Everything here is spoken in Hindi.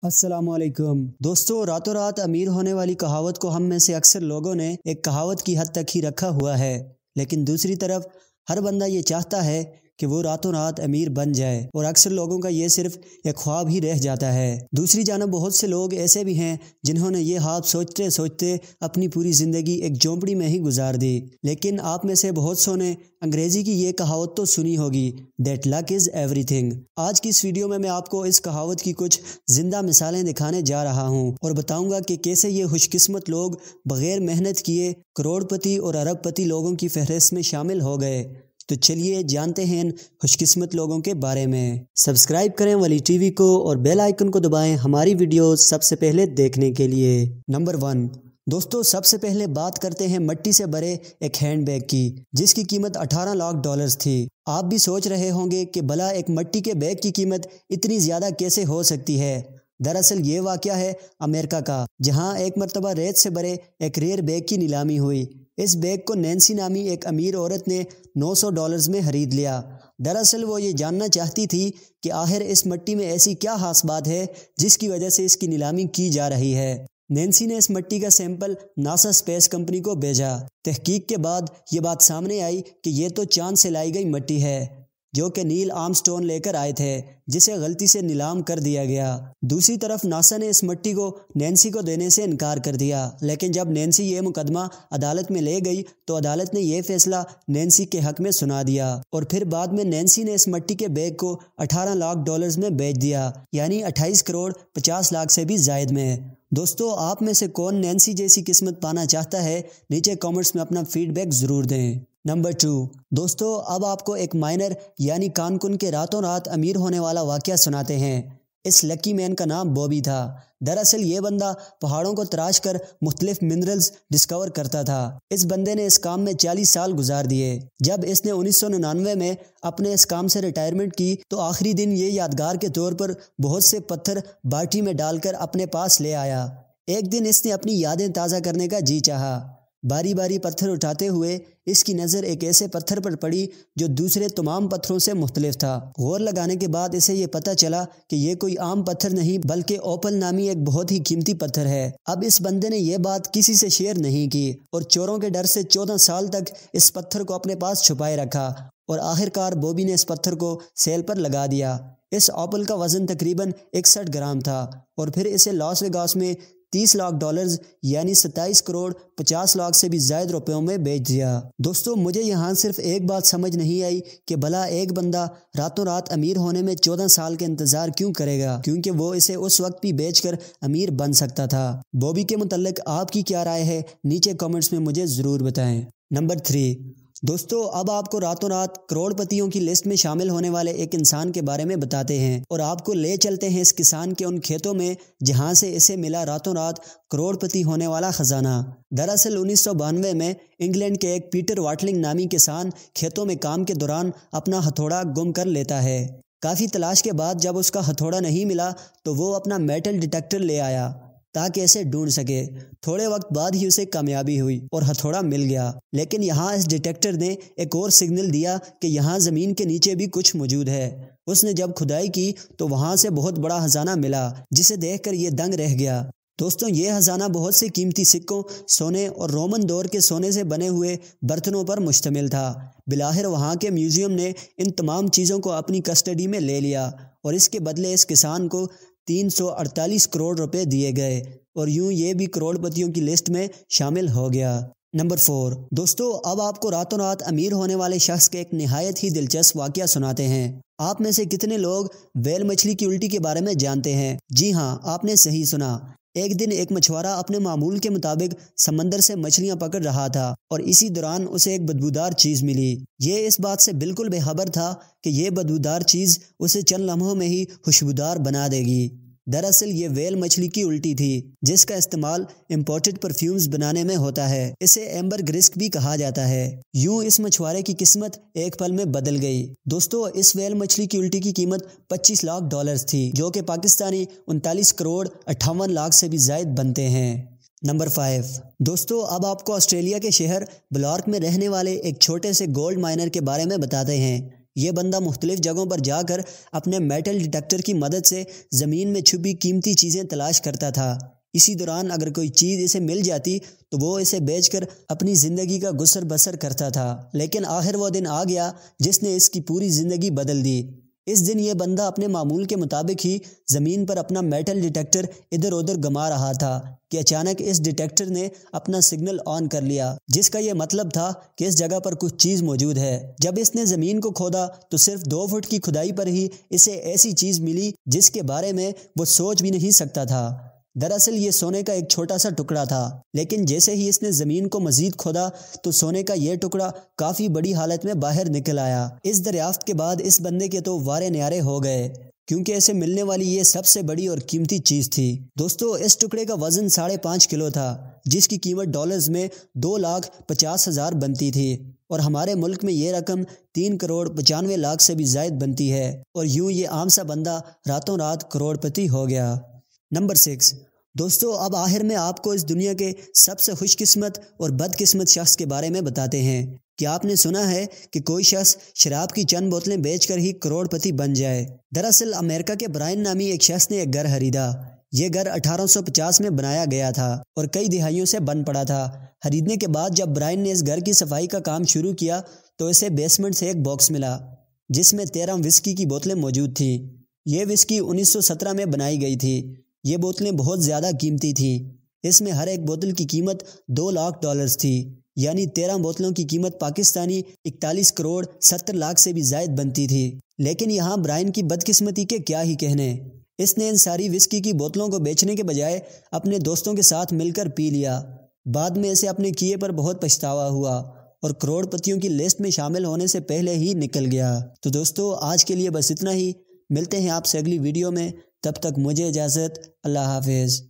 अस्सलामुअलैकुम दोस्तों, रातों रात अमीर होने वाली कहावत को हम में से अक्सर लोगों ने एक कहावत की हद तक ही रखा हुआ है। लेकिन दूसरी तरफ हर बंदा ये चाहता है कि वो रातों रात अमीर बन जाए और अक्सर लोगों का ये सिर्फ एक ख्वाब ही रह जाता है। दूसरी जानब बहुत से लोग ऐसे भी हैं जिन्होंने ये ख्वाब सोचते सोचते अपनी पूरी ज़िंदगी एक झोंपड़ी में ही गुजार दी। लेकिन आप में से बहुत सौ ने अंग्रेज़ी की ये कहावत तो सुनी होगी, दैट लक इज़ एवरीथिंग। आज की इस वीडियो में मैं आपको इस कहावत की कुछ जिंदा मिसालें दिखाने जा रहा हूँ और बताऊंगा कि कैसे ये खुशकिस्मत लोग बगैर मेहनत किए करोड़पति और अरबपति लोगों की फहरिस्त में शामिल हो गए। तो चलिए जानते हैं इन खुशकिस्मत लोगों के बारे में। सब्सक्राइब करें वली टीवी को और बेल आइकन को दबाएं हमारी वीडियो सबसे पहले देखने के लिए। नंबर 1 दोस्तों, सबसे पहले बात करते हैं मट्टी से भरे एक हैंडबैग की, जिसकी कीमत 18 लाख डॉलर्स थी। आप भी सोच रहे होंगे कि भला एक मट्टी के बैग की कीमत इतनी ज़्यादा कैसे हो सकती है। दरअसल ये वाक़या है अमेरिका का, जहां एक मरतबा रेत से भरे एक रेयर बैग की नीलामी हुई। इस बैग को नैन्सी नामी एक अमीर औरत ने $900 में खरीद लिया। दरअसल वो ये जानना चाहती थी कि आखिर इस मट्टी में ऐसी क्या खास बात है जिसकी वजह से इसकी नीलामी की जा रही है। नैन्सी ने इस मट्टी का सैंपल नासा स्पेस कंपनी को भेजा। तहकीक के बाद ये बात सामने आई कि ये तो चांद से लाई गई मट्टी है, जो कि नील आर्मस्ट्रॉन्ग लेकर आए थे, जिसे गलती से नीलाम कर दिया गया। दूसरी तरफ नासा ने इस मट्टी को नैन्सी को देने से इनकार कर दिया। लेकिन जब नैन्सी ये मुकदमा अदालत में ले गई तो अदालत ने यह फैसला नैन्सी के हक में सुना दिया और फिर बाद में नैन्सी ने इस मट्टी के बैग को 18 लाख डॉलर्स में बेच दिया, यानी 28 करोड़ 50 लाख से भी जायद में। दोस्तों, आप में से कौन नैन्सी जैसी किस्मत पाना चाहता है? नीचे कमेंट्स में अपना फीडबैक ज़रूर दें। नंबर 2 दोस्तों, अब आपको एक माइनर यानी कानकुन के रातों रात अमीर होने वाला वाक़या सुनाते हैं। इस लकी मैन का नाम बॉबी था। दरअसल ये बंदा पहाड़ों को तराश कर मुख्तलिफ मिनरल्स डिस्कवर करता था। इस बंदे ने इस काम में 40 साल गुजार दिए। जब इसने 1999 में अपने इस काम से रिटायरमेंट की तो आखिरी दिन ये यादगार के तौर पर बहुत से पत्थर बाल्टी में डालकर अपने पास ले आया। एक दिन इसने अपनी यादें ताज़ा करने का जी चाहा। बारी बारी पत्थर उठाते हुए इसकी नज़र एक ऐसे पत्थर पर पड़ी जो दूसरे तमाम पत्थरों से मुख्तलिफ था। गौर लगाने के बाद इसे ये पता चला कि ये कोई आम पत्थर नहीं बल्कि ओपल नामी एक बहुत ही कीमती पत्थर है। अब इस बंदे ने यह बात किसी से शेयर नहीं की और चोरों के डर से 14 साल तक इस पत्थर को अपने पास छुपाए रखा और आखिरकार बॉबी ने इस पत्थर को सेल पर लगा दिया। इस ओपल का वजन तकरीबन 61 ग्राम था और फिर इसे लॉस वेगास में 30 लाख डॉलर्स यानी 27 करोड़ 50 लाख से भी ज़्यादा रुपयों में बेच दिया। दोस्तों, मुझे यहाँ सिर्फ एक बात समझ नहीं आई कि भला एक बंदा रातों रात अमीर होने में 14 साल के इंतज़ार क्यों करेगा, क्योंकि वो इसे उस वक्त भी बेचकर अमीर बन सकता था। बॉबी के मुतल्लिक आपकी क्या राय है? नीचे कमेंट्स में मुझे ज़रूर बताएं। नंबर 3 दोस्तों, अब आपको रातों रात करोड़पतियों की लिस्ट में शामिल होने वाले एक इंसान के बारे में बताते हैं और आपको ले चलते हैं इस किसान के उन खेतों में जहां से इसे मिला रातों रात करोड़पति होने वाला खजाना। दरअसल 1992 में इंग्लैंड के एक पीटर वाटलिंग नामी किसान खेतों में काम के दौरान अपना हथौड़ा गुम कर लेता है। काफ़ी तलाश के बाद जब उसका हथौड़ा नहीं मिला तो वो अपना मेटल डिटेक्टर ले आया ताकि इसे ढूंढ सके। थोड़े वक्त बाद ही उसे कामयाबी हुई और हथौड़ा मिल गया। लेकिन यहाँ इस डिटेक्टर ने एक और सिग्नल दिया कि यहाँ ज़मीन के नीचे भी कुछ मौजूद है। उसने जब खुदाई की तो वहाँ से बहुत बड़ा खजाना मिला, जिसे देखकर ये दंग रह गया। दोस्तों, ये खजाना बहुत से कीमती सिक्कों, सोने और रोमन दौर के सोने से बने हुए बर्तनों पर मुश्तमिल था। बिलाखिर वहाँ के म्यूज़ियम ने इन तमाम चीज़ों को अपनी कस्टडी में ले लिया और इसके बदले इस किसान को 348 करोड़ रुपए दिए गए और यूं ये भी करोड़पतियों की लिस्ट में शामिल हो गया। नंबर 4 दोस्तों, अब आपको रातों रात अमीर होने वाले शख्स के एक निहायत ही दिलचस्प वाक़या सुनाते हैं। आप में से कितने लोग व्हेल मछली की उल्टी के बारे में जानते हैं? जी हाँ, आपने सही सुना। एक दिन एक मछुआरा अपने मामूल के मुताबिक समंदर से मछलियां पकड़ रहा था और इसी दौरान उसे एक बदबूदार चीज़ मिली। ये इस बात से बिल्कुल बेखबर था कि ये बदबूदार चीज़ उसे चंद लम्हों में ही खुशबूदार बना देगी। दरअसल ये व्हेल मछली की उल्टी थी, जिसका इस्तेमाल इंपोर्टेड परफ्यूम्स बनाने में होता है। इसे एम्बर ग्रिस्क भी कहा जाता है। यूं इस मछुआरे की किस्मत एक पल में बदल गई। दोस्तों, इस व्हेल मछली की उल्टी की कीमत 25 लाख डॉलर्स थी, जो कि पाकिस्तानी 39 करोड़ 58 लाख से भी ज़ायद बनते हैं। नंबर 5 दोस्तों, अब आपको ऑस्ट्रेलिया के शहर ब्लॉर्क में रहने वाले एक छोटे से गोल्ड माइनर के बारे में बताते हैं। ये बंदा मुख्तलिफ जगहों पर जाकर अपने मेटल डिटेक्टर की मदद से ज़मीन में छुपी कीमती चीज़ें तलाश करता था। इसी दौरान अगर कोई चीज़ इसे मिल जाती तो वो इसे बेचकर अपनी ज़िंदगी का गुसर बसर करता था। लेकिन आखिर वो दिन आ गया जिसने इसकी पूरी ज़िंदगी बदल दी। इस दिन ये बंदा अपने मामूल के मुताबिक ही ज़मीन पर अपना मेटल डिटेक्टर इधर उधर घुमा रहा था कि अचानक इस डिटेक्टर ने अपना सिग्नल ऑन कर लिया, जिसका ये मतलब था कि इस जगह पर कुछ चीज़ मौजूद है। जब इसने ज़मीन को खोदा तो सिर्फ 2 फुट की खुदाई पर ही इसे ऐसी चीज़ मिली जिसके बारे में वो सोच भी नहीं सकता था। दरअसल ये सोने का एक छोटा सा टुकड़ा था, लेकिन जैसे ही इसने ज़मीन को मज़ीद खोदा तो सोने का यह टुकड़ा काफ़ी बड़ी हालत में बाहर निकल आया। इस दरियाफ्त के बाद इस बंदे के तो वारे न्यारे हो गए, क्योंकि इसे मिलने वाली ये सबसे बड़ी और कीमती चीज़ थी। दोस्तों, इस टुकड़े का वज़न 5.5 किलो था, जिसकी कीमत डॉलर्स में 2,50,000 बनती थी, और हमारे मुल्क में ये रकम 3,95,00,000 से भी ज़ायद बनती है। और यूँ ये आम सा बंदा रातों रात करोड़पति हो गया। नंबर 6। दोस्तों, अब आखिर में आपको इस दुनिया के सबसे खुशकिस्मत और बदकिस्मत शख्स के बारे में बताते हैं। क्या आपने सुना है कि कोई शख्स शराब की चंद बोतलें बेचकर ही करोड़पति बन जाए? दरअसल अमेरिका के ब्रायन नामी एक शख्स ने एक घर खरीदा। ये घर 1850 में बनाया गया था और कई दिहाइयों से बन पड़ा था। खरीदने के बाद जब ब्रायन ने इस घर की सफाई का काम शुरू किया तो इसे बेसमेंट से एक बॉक्स मिला जिसमें 13 विस्की की बोतलें मौजूद थी। ये विस्की 1917 में बनाई गई थी। ये बोतलें बहुत ज़्यादा कीमती थी। इसमें हर एक बोतल की कीमत 2 लाख डॉलर्स थी, यानी 13 बोतलों की कीमत पाकिस्तानी 41 करोड़ 70 लाख से भी ज़ायद बनती थी। लेकिन यहाँ ब्रायन की बदकिस्मती के क्या ही कहने। इसने इन सारी विस्की की बोतलों को बेचने के बजाय अपने दोस्तों के साथ मिलकर पी लिया। बाद में इसे अपने किए पर बहुत पछतावा हुआ और करोड़पतियों की लिस्ट में शामिल होने से पहले ही निकल गया। तो दोस्तों, आज के लिए बस इतना ही। मिलते हैं आपसे अगली वीडियो में। तब तक मुझे इजाज़त। अल्लाह हाफिज़।